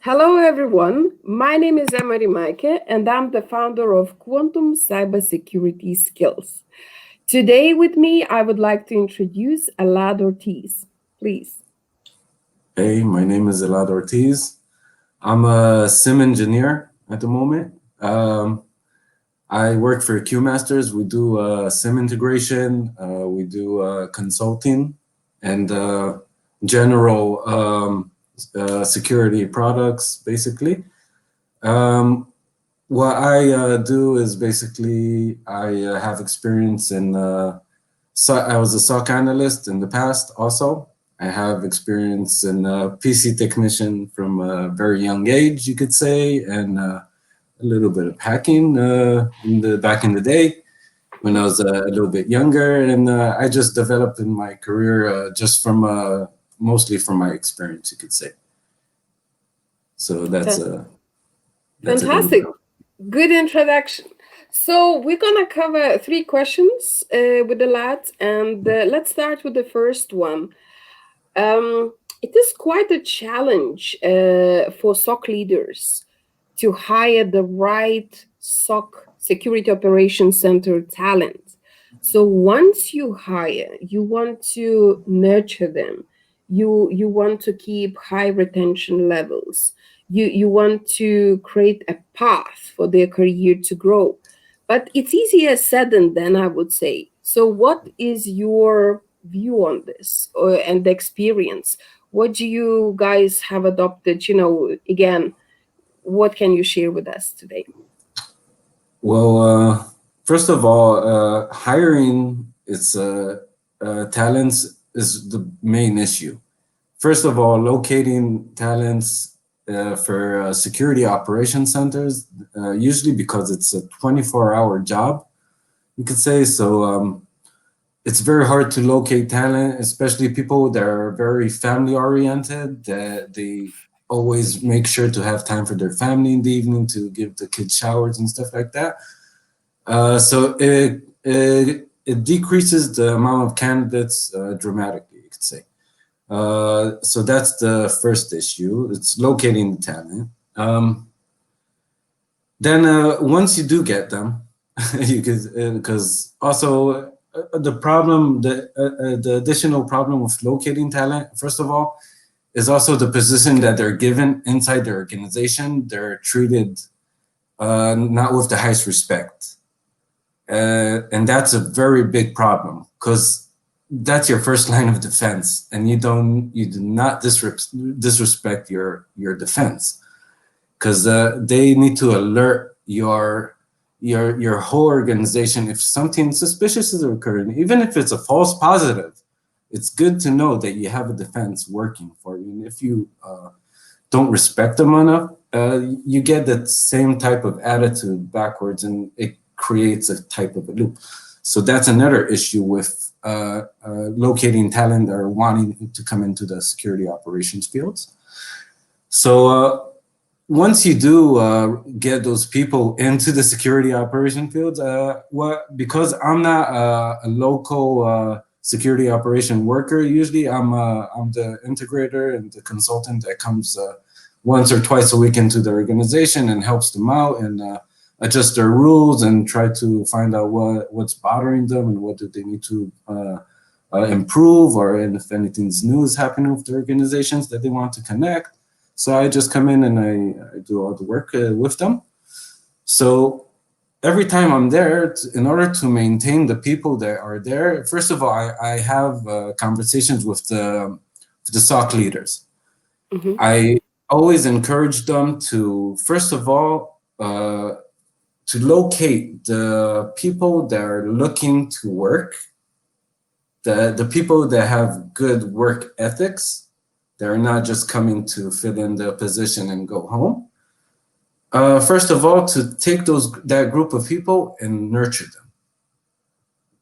Hello, everyone. My name is Rimeike, and I'm the founder of Quantum Cybersecurity Skills. Today, with me, I would like to introduce Elad Ortiz. Please. Hey, my name is Elad Ortiz. I'm a SIM engineer at the moment. I work for QMasters. We do SIM integration, we do consulting, and general security products, basically. Um, what I do is basically I have experience in I was a SOC analyst in the past also. I have experience in PC technician from a very young age, you could say, and a little bit of hacking back in the day when I was a little bit younger. And I just developed in my career just from mostly from my experience, you could say. So that's a little Fantastic. bit. Good introduction. So, we're going to cover three questions with Elad, and let's start with the first one. It is quite a challenge for SOC leaders to hire the right SOC security operations center talent. So once you hire, you want to nurture them. You want to keep high retention levels. You want to create a path for their career to grow. But it's easier said than done, I would say. So what is your view on this and the experience? What do you guys have adopted? Again, what can you share with us today? Well, first of all, hiring talents is the main issue. First of all, locating talents for security operation centers, usually because it's a 24-hour job, you could say. So it's very hard to locate talent, especially people that are very family oriented, that they always make sure to have time for their family in the evening to give the kids showers and stuff like that. So it decreases the amount of candidates dramatically, you could say. So that's the first issue. It's locating the talent. Then once you do get them, you could because also the additional problem with locating talent, first of all, is also the position that they're given inside their organization. They're treated not with the highest respect. And that's a very big problem because that's your first line of defense, and you do not disrespect your defense, because they need to alert your whole organization if something suspicious is occurring, even if it's a false positive. It's good to know that you have a defense working for you. And if you don't respect them enough, you get that same type of attitude backwards, and it creates a type of a loop. So that's another issue with locating talent or wanting to come into the security operations fields. So once you do get those people into the security operation fields, because I'm not a local security operation worker, usually I'm the integrator and the consultant that comes once or twice a week into the organization and helps them out and adjust their rules and try to find out what's bothering them and what do they need to improve, or if anything's new is happening with the organizations that they want to connect. So I just come in and I do all the work with them. So every time I'm there, in order to maintain the people that are there, first of all, I have conversations with the SOC leaders. Mm-hmm. I always encourage them to, first of all, to locate the people that are looking to work, the people that have good work ethics. They're not just coming to fill in the position and go home. First of all, to take that group of people and nurture them,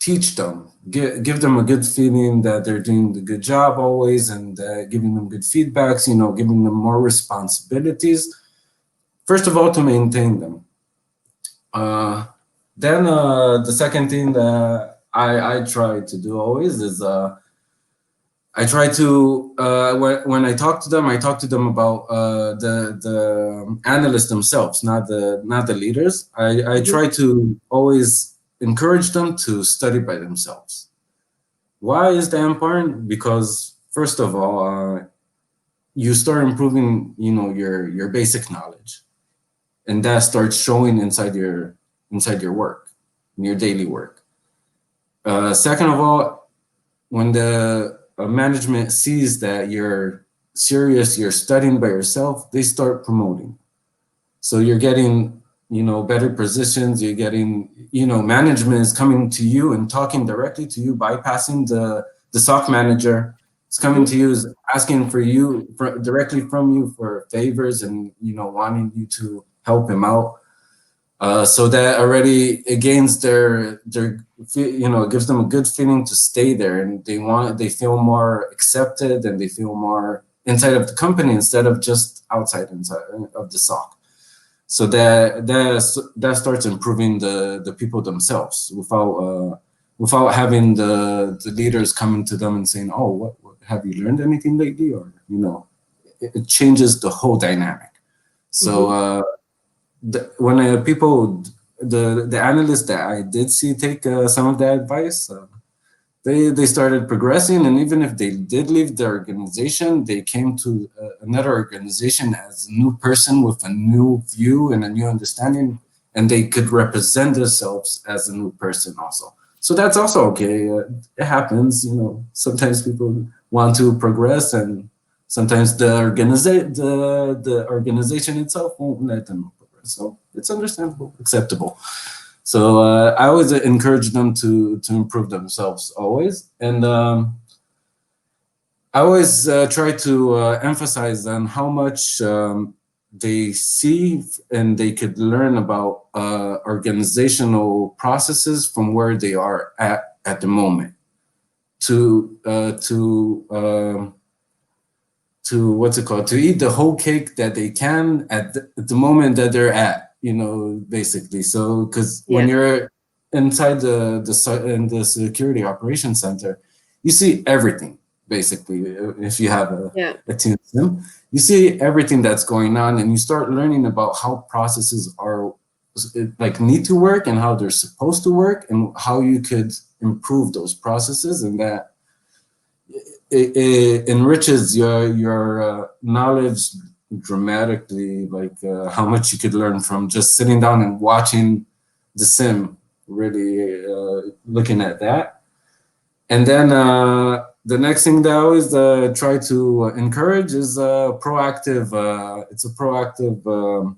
teach them, give them a good feeling that they're doing the good job always, and giving them good feedbacks, giving them more responsibilities. First of all, to maintain them. Then the second thing that I try to do always is I try to when I talk to them, I talk to them about the analysts themselves, not the leaders. I Mhm. try to always encourage them to study by themselves. Why is that important? Because first of all, you start improving, your basic knowledge, and that starts showing inside your work, in your daily work. Second of all, when the management sees that you're serious, you're studying by yourself, they start promoting. So you're getting, better positions. You're getting, management is coming to you and talking directly to you, bypassing the SOC manager. It's coming to Mhm. you, is asking for you directly from you for favors, and wanting you to help him out. So that already it gains it gives them a good feeling to stay there, and they feel more accepted, and they feel more inside of the company instead of just inside of the SOC. So that starts improving the people themselves without having the leaders coming to them and saying, "Oh, what have you learned anything lately?" Or it changes the whole dynamic. So Mhm. when people the analysts that I did see take some of that advice, they started progressing, and even if they did leave the organization, they came to another organization as a new person with a new view and a new understanding, and they could represent themselves as a new person also. So that's also okay. It happens, sometimes people want to progress, and sometimes the organization itself won't let them progress. So it's understandable, acceptable. So I always encourage them to improve themselves always, and I always try to emphasize on how much they see and they could learn about organizational processes from where they are at the moment to what's it called, to eat the whole cake that they can at the moment that they're at, basically. So because when Yeah. you're inside in the security operations center, you see everything basically. If you have Yeah. a team sim, you see everything that's going on, and you start learning about how processes are like need to work, and how they're supposed to work, and how you could improve those processes, and that it enriches your knowledge dramatically, like how much you could learn from just sitting down and watching the sim, really looking at that. And then the next thing that I always try to encourage is it's a proactive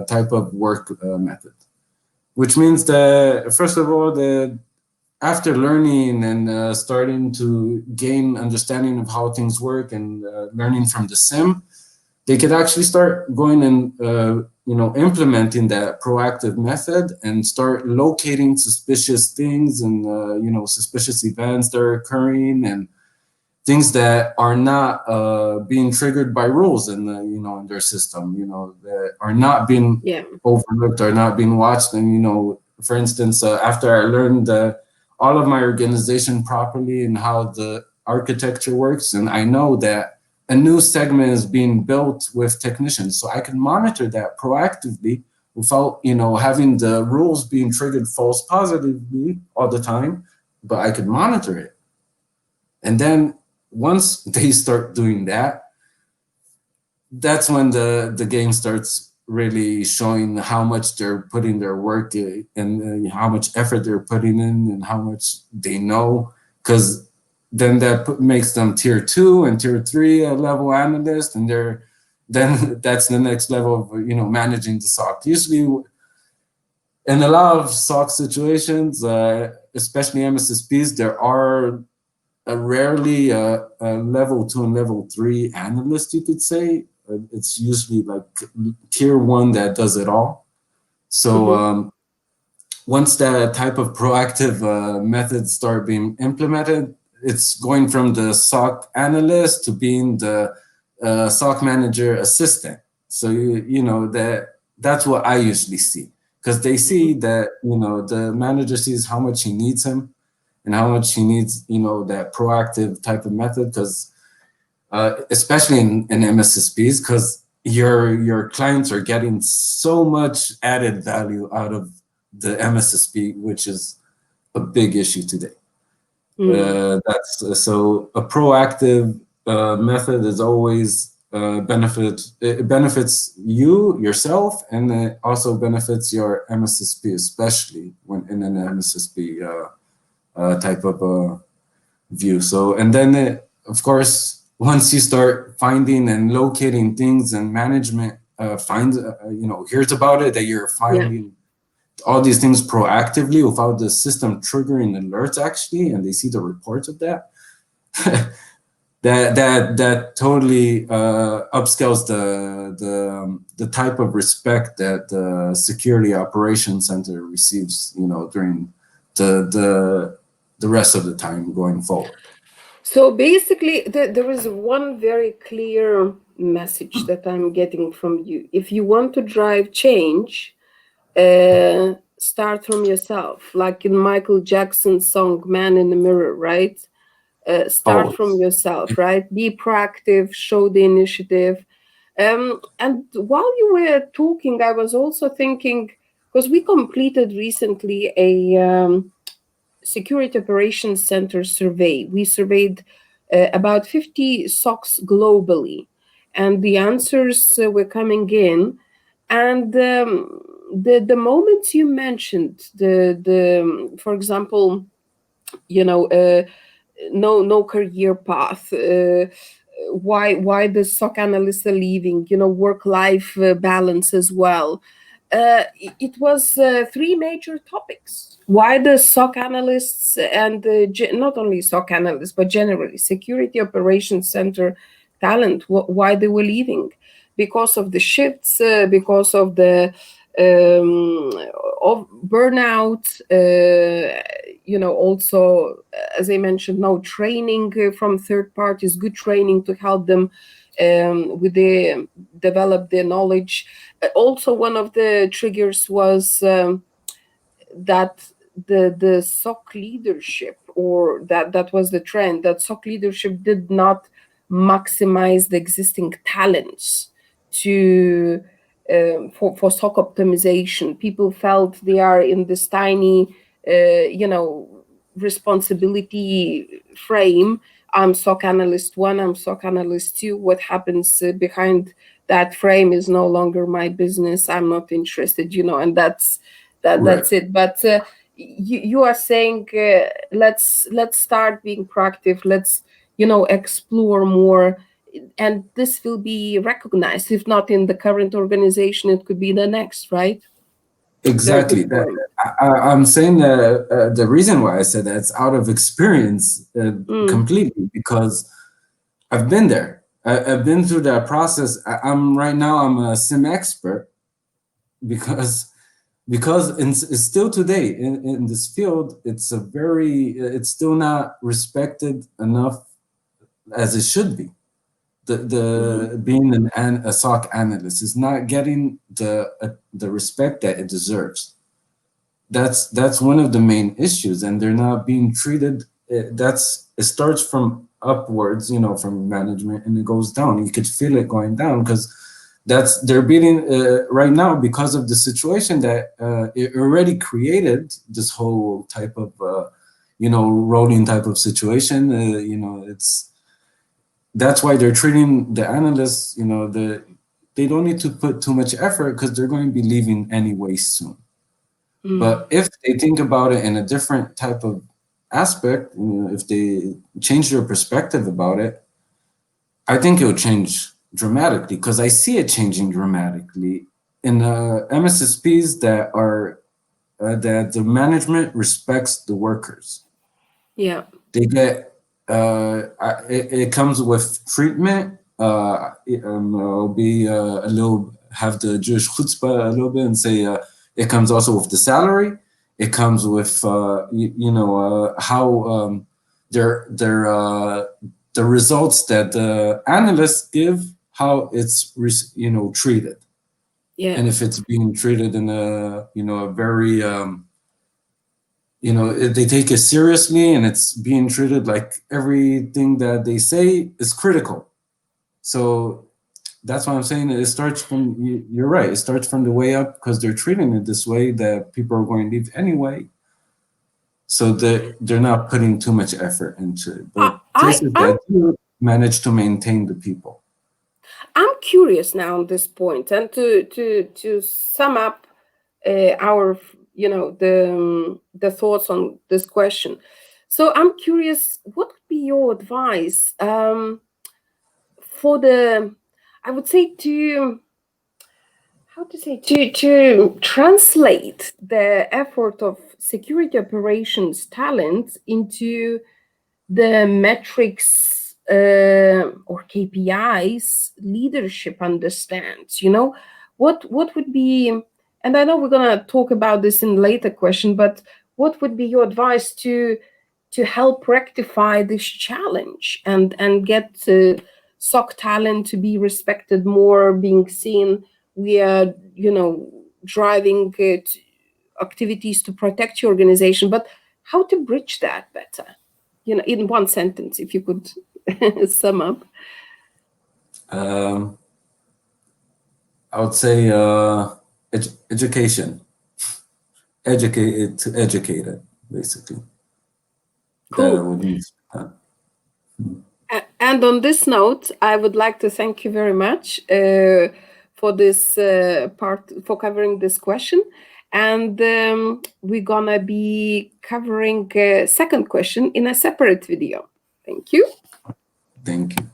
type of work method, which means that first of all, the after learning and starting to gain understanding of how things work, and learning from the sim, they could actually start going and implementing that proactive method, and start locating suspicious things, and suspicious events that are occurring, and things that are not being triggered by rules in their system, that are not being Yeah. overlooked, or not being watched. And for instance, after I learned all of my organization properly and how the architecture works, and I know that a new segment is being built with technicians, so I can monitor that proactively without having the rules being triggered false positively all the time, but I could monitor it. And then once they start doing that, that's when the game starts really showing how much they're putting their work in, and how much effort they're putting in, and how much they know. Because then that makes them tier 2 and tier 3 level analyst, and they're then that's the next level of managing the SOC. Usually, in a lot of SOC situations, especially MSSPs, there are rarely a level 2 and level 3 analyst, you could say. It's usually like tier 1 that does it all. So Mhm. once that type of proactive methods start being implemented, it's going from the SOC analyst to being the SOC manager assistant. So that's what I usually see, because they see Mhm. that the manager sees how much he needs him, and how much he needs, that proactive type of method, because especially in MSSPs, because your clients are getting so much added value out of the MSSP, which is a big issue today. That's so a proactive method is always it benefits you yourself, and it also benefits your MSSP, especially when in an MSSP type of view. So, and then of course, once you start finding and locating things, and management finds hears about it, that you're Yeah. finding all these things proactively without the system triggering alerts actually, and they see the reports of that. that totally upscales the type of respect that the security operations center receives, during the rest of the time going forward. So basically, there is one very clear message that I'm getting from you. If you want to drive change, start from yourself, like in Michael Jackson's song "Man in the Mirror," right? Start from Always. yourself, right? Be proactive, show the initiative. And while you were talking, I was also thinking, because we completed recently a Security Operations Center survey. We surveyed about 50 SOCs globally, and the answers were coming in. And the moments you mentioned, the for example, you know, no career path. Why the SOC analysts are leaving? Work life balance as well. It was three major topics. Why the SOC analysts and not only SOC analysts but generally security operations center talent, why they were leaving? Because of the shifts, because of the of burnout, also, as I mentioned, no training from third parties, good training to help them with the develop their knowledge. Also, one of the triggers was that the SOC leadership, or that was the trend, that SOC leadership did not maximize the existing talents to for SOC optimization. People felt they are in this tiny responsibility frame. I'm SOC analyst one, I'm SOC analyst two. What happens behind that frame is no longer my business. I'm not interested, and Right. that's it. But you are saying, let's start being proactive. Let's explore more, and this will be recognized. If not in the current organization, it could be the next, right? Very good Exactly. That point. I'm saying that the reason why I said that, it's out of experience Mm, completely, because I've been there. I've been through that process. I'm right now. I'm a sim expert because it's still today in this field, it's still not respected enough as it should be. mhm. The being a SOC analyst is not getting the respect that it deserves. That's one of the main issues, and they're not being treated. It starts from upwards, from management, and it goes down. You could feel it going down, because they're beating right now, because of the situation that it already created, this whole type of rolling type of situation. It's That's why they're treating the analysts, they don't need to put too much effort, because they're going to be leaving anyway soon. Mm. But if they think about it in a different type of aspect, if they change their perspective about it, I think it will change dramatically, because I see it changing dramatically in MSSPs that the management respects the workers. Yeah. They get it comes with treatment. I'll be a little have the Jewish chutzpah a little bit and say it comes also with the salary. It comes with how their the results that the analysts give, how it's treated, Yeah. and if it's being treated in a a very they take it seriously, and it's being treated like everything that they say is critical. So that's what I'm saying. It starts from, you're right, it starts from the way up, because they're treating it this way that people are going to leave anyway. So they're not putting too much effort into it. But places that do manage to maintain the people. I'm curious now on this point, and to sum up our the thoughts on this question. So I'm curious, what would be your advice for the, I would say, to translate the effort of security operations talent into the metrics or KPIs leadership understands? What would be, and I know we're going to talk about this in later question, but what would be your advice to help rectify this challenge and get SOC talent to be respected more, being seen? We are driving activities to protect your organization, but how to bridge that better? In one sentence, if you could sum up. I would say education. Educate it, basically. Cool. That would need. And on this note, I would like to thank you very much for this for covering this question. And we're gonna be covering a second question in a separate video. Thank you. Thank you.